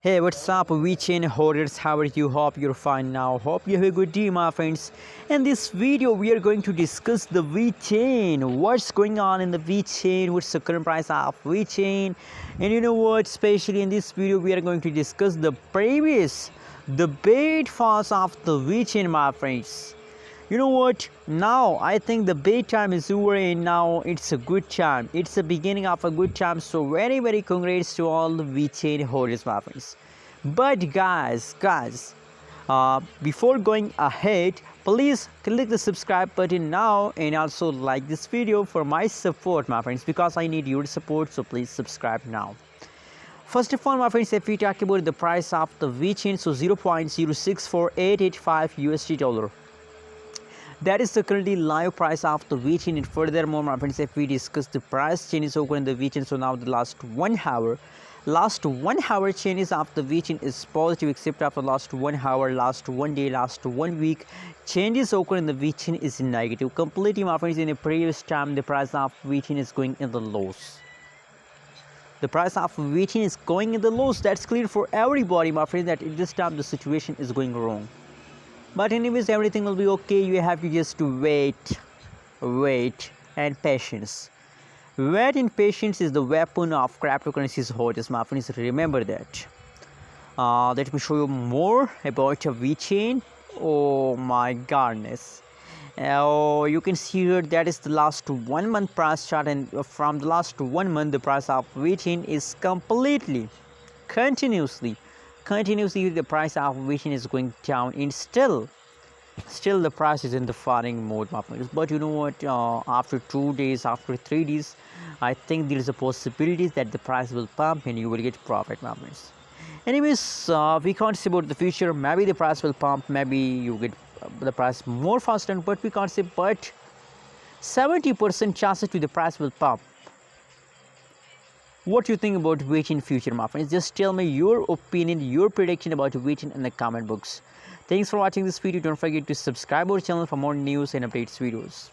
Hey, what's up, Vechain holders? How are you? Hope you're fine now. Hope you have a good day, my friends. In this video, we are going to discuss the Vechain. What's going on in the Vechain? What's the current price of Vechain? And you know what? Especially in this video, we are going to discuss the bait falls of the Vechain, my friends. You know what? Now I think the bait time is over, and now it's a good time. It's the beginning of a good time. So very congrats to all the Vechain holders, my friends. But guys, before going ahead, please click the subscribe button now and also like this video for my support, my friends, because I need your support. So please subscribe now. First of all, my friends, if we talk about the price of the Vechain, so 0.064885 USD dollar. That is the currently live price of the Vechain. And furthermore, my friends, if we discuss the price changes over in the Vechain, so now the last 1 hour changes of the Vechain is positive, except after last 1 hour, last 1 day, last 1 week changes occur in the Vechain is negative. Completely, my friends, in the previous time the price of Vechain is going in the lows. The price of Vechain is going in the lows. That's clear for everybody, my friends, that at this time the situation is going wrong. But anyways, everything will be okay. You have to just wait and patience. Wait and patience is the weapon of cryptocurrencies holders, my friends. Remember that. Let me show you more about a Vechain. Oh my goodness. You can see here that is the last 1 month price chart, and from the last 1 month the price of Vechain is continuously the price of Vechain is going down, and still the price is in the falling mode, my friends. But you know what, after 2 days, after 3 days, I think there is a possibility that the price will pump and you will get profit, my friends. Anyways, we can't say about the future. Maybe the price will pump, maybe you get the price more faster, but we can't say. But 70% chances to the price will pump. What do you think about Vechain future, my friends? Just tell me your opinion, your prediction about Vechain in the comment box. Thanks for watching this video. Don't forget to subscribe our channel for more news and updates videos.